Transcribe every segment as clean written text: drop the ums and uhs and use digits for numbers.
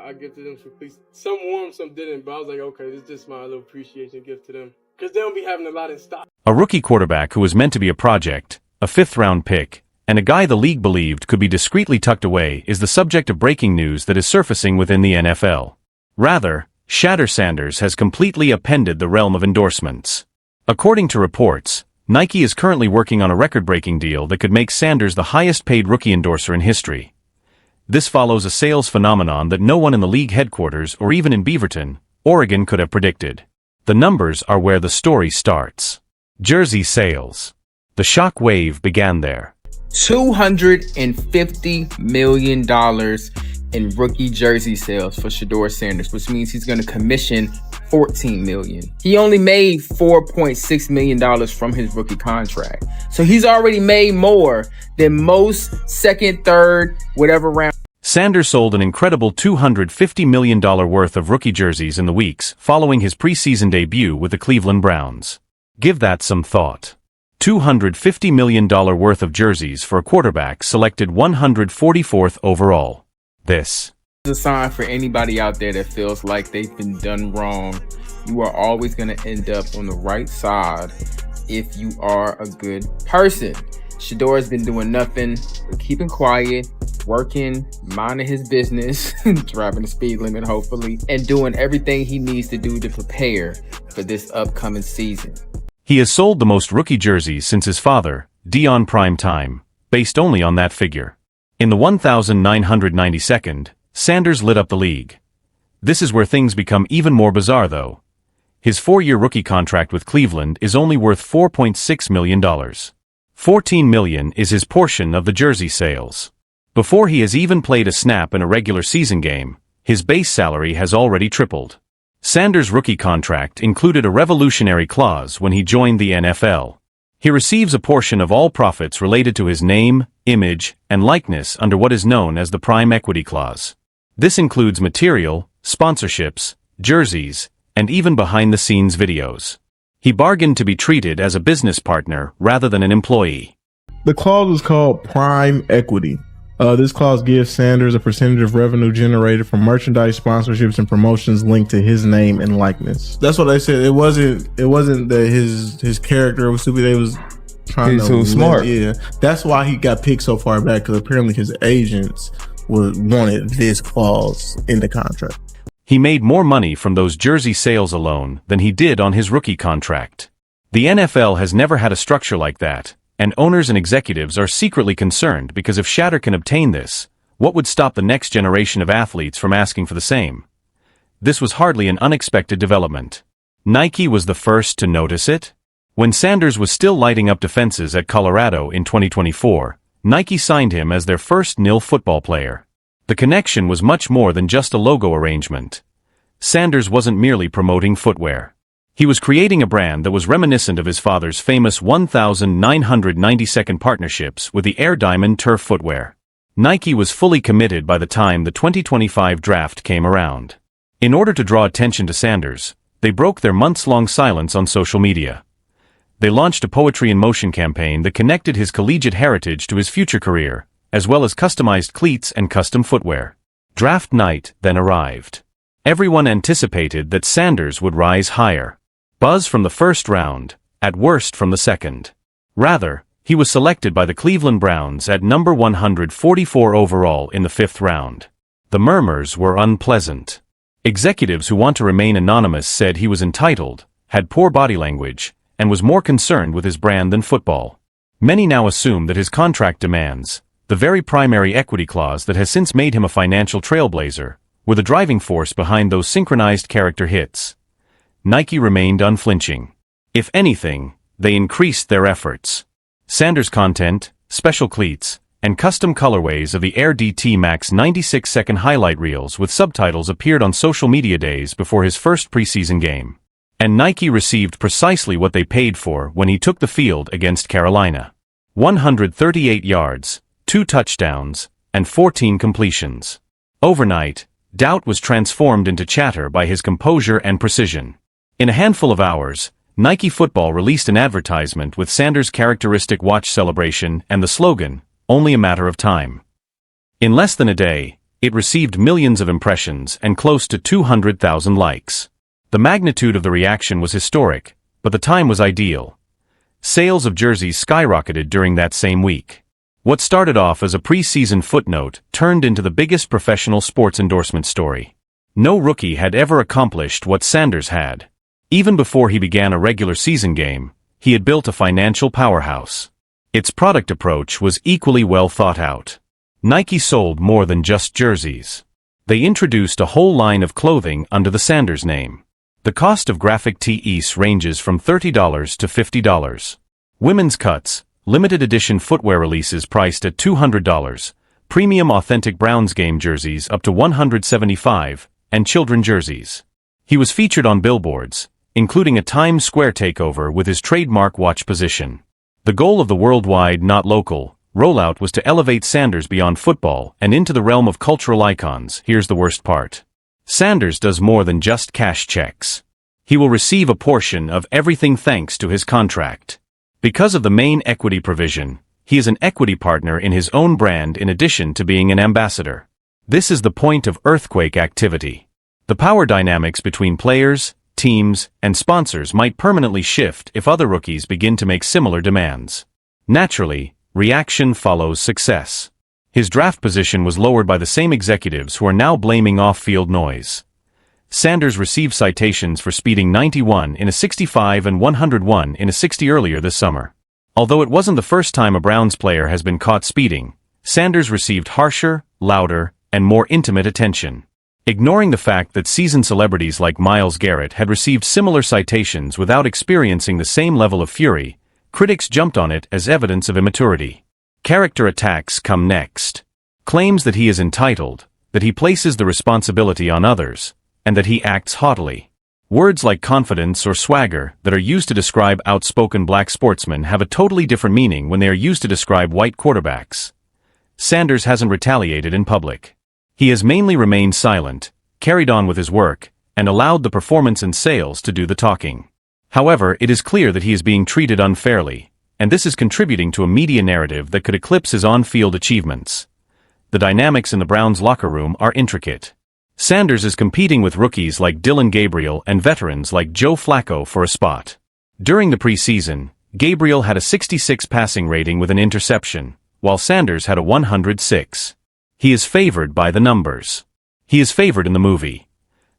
I gifted them some cleats. Some warm, some didn't, but I was like, okay, this is just my little appreciation gift to them. Because they don't be having a lot in stock. A rookie quarterback who was meant to be a project, a fifth-round pick, and a guy the league believed could be discreetly tucked away is the subject of breaking news that is surfacing within the NFL. Rather, Shedeur Sanders has completely upended the realm of endorsements. According to reports, Nike is currently working on a record-breaking deal that could make Sanders the highest-paid rookie endorser in history. This follows a sales phenomenon that no one in the league headquarters or even in Beaverton, Oregon could have predicted. The numbers are where the story starts. Jersey sales. The shock wave began there. $250 million in rookie jersey sales for Shedeur Sanders, which means he's going to commission $14 million. He only made $4.6 million from his rookie contract. So he's already made more than most second, third, whatever round. Sanders sold an incredible $250 million worth of rookie jerseys in the weeks following his preseason debut with the Cleveland Browns. Give that some thought. $250 million worth of jerseys for a quarterback selected 144th overall. This is a sign for anybody out there that feels like they've been done wrong. You are always going to end up on the right side if you are a good person. Shedeur has been doing nothing but keeping quiet, working, minding his business, driving the speed limit hopefully, and doing everything he needs to do to prepare for this upcoming season. He has sold the most rookie jerseys since his father, Dion Primetime, based only on that figure. In the 1992nd, Sanders lit up the league. This is where things become even more bizarre though. His 4-year rookie contract with Cleveland is only worth $4.6 million. $14 million is his portion of the jersey sales. Before he has even played a snap in a regular season game, his base salary has already tripled. Sanders' rookie contract included a revolutionary clause when he joined the NFL. He receives a portion of all profits related to his name, image, and likeness under what is known as the Prime Equity Clause. This includes material, sponsorships, jerseys, and even behind-the-scenes videos. He bargained to be treated as a business partner rather than an employee. The clause is called Prime Equity. This clause gives Sanders a percentage of revenue generated from merchandise, sponsorships, and promotions linked to his name and likeness. That's what they said. It wasn't that his character was stupid. They was trying He's to so smart. Yeah, that's why he got picked so far back, because apparently his agents wanted this clause in the contract. He made more money from those jersey sales alone than he did on his rookie contract. The NFL has never had a structure like that, and owners and executives are secretly concerned because if Shedeur can obtain this, what would stop the next generation of athletes from asking for the same? This was hardly an unexpected development. Nike was the first to notice it. When Sanders was still lighting up defenses at Colorado in 2024, Nike signed him as their first nil football player. The connection was much more than just a logo arrangement. Sanders wasn't merely promoting footwear. He was creating a brand that was reminiscent of his father's famous 1992nd partnerships with the Air Diamond turf footwear. Nike was fully committed by the time the 2025 draft came around. In order to draw attention to Sanders, they broke their months-long silence on social media. They launched a Poetry in Motion campaign that connected his collegiate heritage to his future career, as well as customized cleats and custom footwear. Draft night then arrived. Everyone anticipated that Sanders would rise higher. Buzz from the first round, at worst from the second. Rather, he was selected by the Cleveland Browns at number 144 overall in the 5th round. The murmurs were unpleasant. Executives who want to remain anonymous said he was entitled, had poor body language, and was more concerned with his brand than football. Many now assume that his contract demands, the very primary equity clause that has since made him a financial trailblazer, were the driving force behind those synchronized character hits. Nike remained unflinching. If anything, they increased their efforts. Sanders' content, special cleats, and custom colorways of the Air DT Max 96-second highlight reels with subtitles appeared on social media days before his first preseason game. And Nike received precisely what they paid for when he took the field against Carolina. 138 yards, 2 touchdowns, and 14 completions. Overnight, doubt was transformed into chatter by his composure and precision. In a handful of hours, Nike Football released an advertisement with Sanders' characteristic watch celebration and the slogan, "Only a matter of time." In less than a day, It received millions of impressions and close to 200,000 likes. The magnitude of the reaction was historic, but the time was ideal. Sales of jerseys skyrocketed during that same week. What started off as a pre-season footnote turned into the biggest professional sports endorsement story. No rookie had ever accomplished what Sanders had. Even before he began a regular season game, he had built a financial powerhouse. Its product approach was equally well thought out. Nike sold more than just jerseys. They introduced a whole line of clothing under the Sanders name. The cost of graphic tees ranges from $30 to $50. Women's cuts, limited edition footwear releases priced at $200, premium authentic Browns game jerseys up to $175, and children jerseys. He was featured on billboards, including a Times Square takeover with his trademark watch position. The goal of the worldwide, not local, rollout was to elevate Sanders beyond football and into the realm of cultural icons. Here's the worst part. Sanders does more than just cash checks. He will receive a portion of everything thanks to his contract. Because of the main equity provision, he is an equity partner in his own brand in addition to being an ambassador. This is the point of earthquake activity. The power dynamics between players, teams, and sponsors might permanently shift if other rookies begin to make similar demands. Naturally, reaction follows success. His draft position was lowered by the same executives who are now blaming off-field noise. Sanders received citations for speeding 91 in a 65 and 101 in a 60 earlier this summer. Although it wasn't the first time a Browns player has been caught speeding, Sanders received harsher, louder, and more intimate attention. Ignoring the fact that seasoned celebrities like Myles Garrett had received similar citations without experiencing the same level of fury, critics jumped on it as evidence of immaturity. Character attacks come next. Claims that he is entitled, that he places the responsibility on others, and that he acts haughtily. Words like confidence or swagger that are used to describe outspoken black sportsmen have a totally different meaning when they are used to describe white quarterbacks. Sanders hasn't retaliated in public. He has mainly remained silent, carried on with his work, and allowed the performance and sales to do the talking. However, it is clear that he is being treated unfairly, and this is contributing to a media narrative that could eclipse his on-field achievements. The dynamics in the Browns' locker room are intricate. Sanders is competing with rookies like Dillon Gabriel and veterans like Joe Flacco for a spot. During the preseason, Gabriel had a 66 passing rating with an interception, while Sanders had a 106. He is favored by the numbers. He is favored in the movie.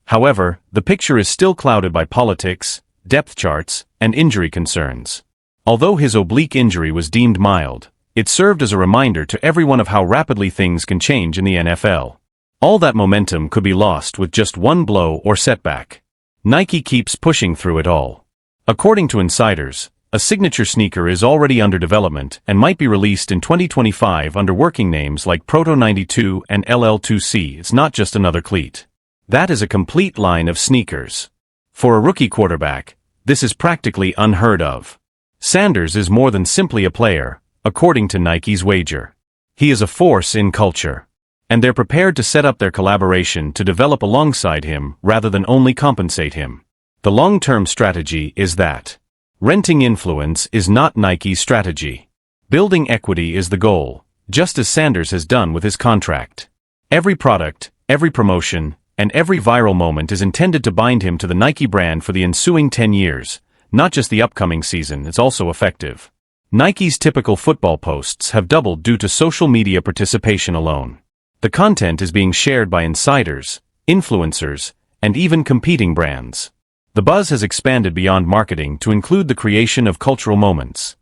However, the picture is still clouded by politics, depth charts, and injury concerns. Although his oblique injury was deemed mild, it served as a reminder to everyone of how rapidly things can change in the NFL. All that momentum could be lost with just one blow or setback. Nike keeps pushing through it all. According to insiders, a signature sneaker is already under development and might be released in 2025 under working names like Proto 92 and LL2C. It's not just another cleat. That is a complete line of sneakers. For a rookie quarterback, this is practically unheard of. Sanders is more than simply a player, according to Nike's wager. He is a force in culture. And they're prepared to set up their collaboration to develop alongside him rather than only compensate him. The long-term strategy is that renting influence is not Nike's strategy. Building equity is the goal, just as Sanders has done with his contract. Every product, every promotion, and every viral moment is intended to bind him to the Nike brand for the ensuing 10 years, not just the upcoming season. It's also effective. Nike's typical football posts have doubled due to social media participation alone. The content is being shared by insiders, influencers, and even competing brands. The buzz has expanded beyond marketing to include the creation of cultural moments.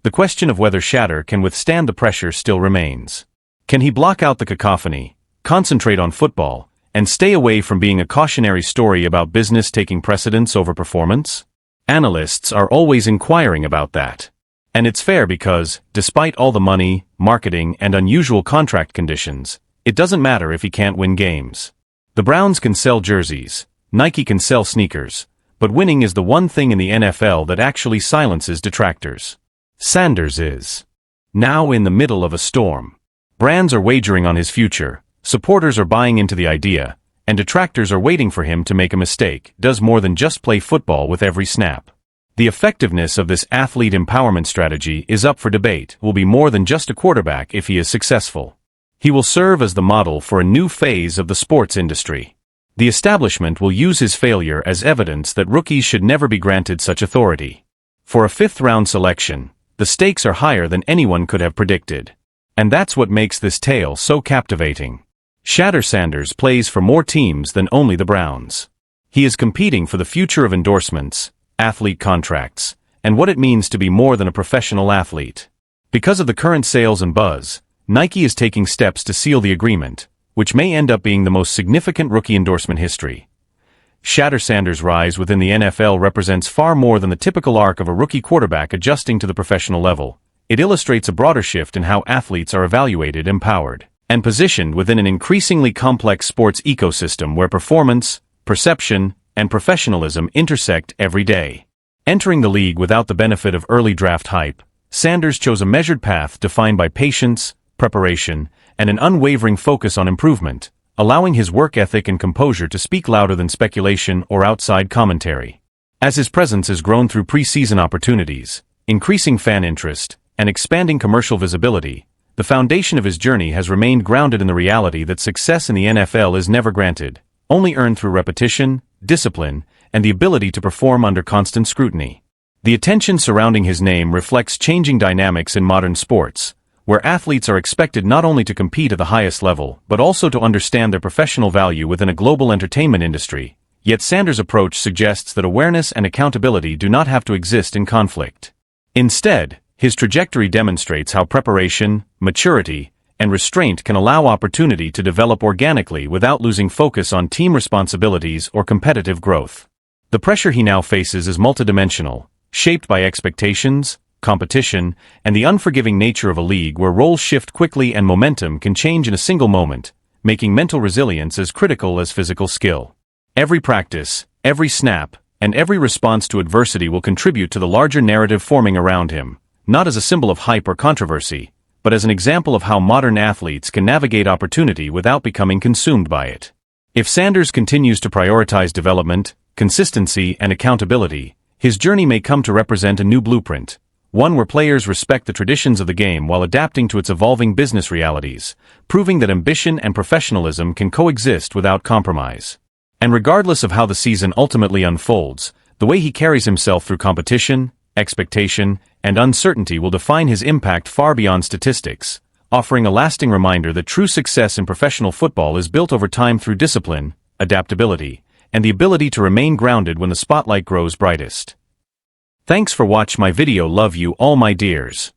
The question of whether Shedeur can withstand the pressure still remains. Can he block out the cacophony, concentrate on football, and stay away from being a cautionary story about business taking precedence over performance? Analysts are always inquiring about that. And it's fair because, despite all the money, marketing, and unusual contract conditions, it doesn't matter if he can't win games. The Browns can sell jerseys, Nike can sell sneakers, but winning is the one thing in the NFL that actually silences detractors. Sanders is now in the middle of a storm. Brands are wagering on his future, supporters are buying into the idea, and detractors are waiting for him to make a mistake. Does more than just play football with every snap. The effectiveness of this athlete empowerment strategy is up for debate. Will be more than just a quarterback if he is successful. He will serve as the model for a new phase of the sports industry. The establishment will use his failure as evidence that rookies should never be granted such authority. For a fifth-round selection, the stakes are higher than anyone could have predicted. And that's what makes this tale so captivating. Shedeur Sanders plays for more teams than only the Browns. He is competing for the future of endorsements, athlete contracts, and what it means to be more than a professional athlete. Because of the current sales and buzz, Nike is taking steps to seal the agreement, which may end up being the most significant rookie endorsement history. Shedeur Sanders' rise within the NFL represents far more than the typical arc of a rookie quarterback adjusting to the professional level. It illustrates a broader shift in how athletes are evaluated, empowered, and positioned within an increasingly complex sports ecosystem where performance, perception, and professionalism intersect every day. Entering the league without the benefit of early draft hype, Sanders chose a measured path defined by patience, preparation, and an unwavering focus on improvement, allowing his work ethic and composure to speak louder than speculation or outside commentary. As his presence has grown through preseason opportunities, increasing fan interest, and expanding commercial visibility, the foundation of his journey has remained grounded in the reality that success in the NFL is never granted, only earned through repetition, discipline, and the ability to perform under constant scrutiny. The attention surrounding his name reflects changing dynamics in modern sports, where athletes are expected not only to compete at the highest level, but also to understand their professional value within a global entertainment industry. Yet Sanders' approach suggests that awareness and accountability do not have to exist in conflict. Instead, his trajectory demonstrates how preparation, maturity, and restraint can allow opportunity to develop organically without losing focus on team responsibilities or competitive growth. The pressure he now faces is multidimensional, shaped by expectations, competition, and the unforgiving nature of a league where roles shift quickly and momentum can change in a single moment, making mental resilience as critical as physical skill. Every practice, every snap, and every response to adversity will contribute to the larger narrative forming around him, not as a symbol of hype or controversy, but as an example of how modern athletes can navigate opportunity without becoming consumed by it. If Sanders continues to prioritize development, consistency, and accountability, his journey may come to represent a new blueprint, one where players respect the traditions of the game while adapting to its evolving business realities, proving that ambition and professionalism can coexist without compromise. And regardless of how the season ultimately unfolds, the way he carries himself through competition, expectation, and uncertainty will define his impact far beyond statistics, offering a lasting reminder that true success in professional football is built over time through discipline, adaptability, and the ability to remain grounded when the spotlight grows brightest. Thanks for watching my video. Love you all, my dears.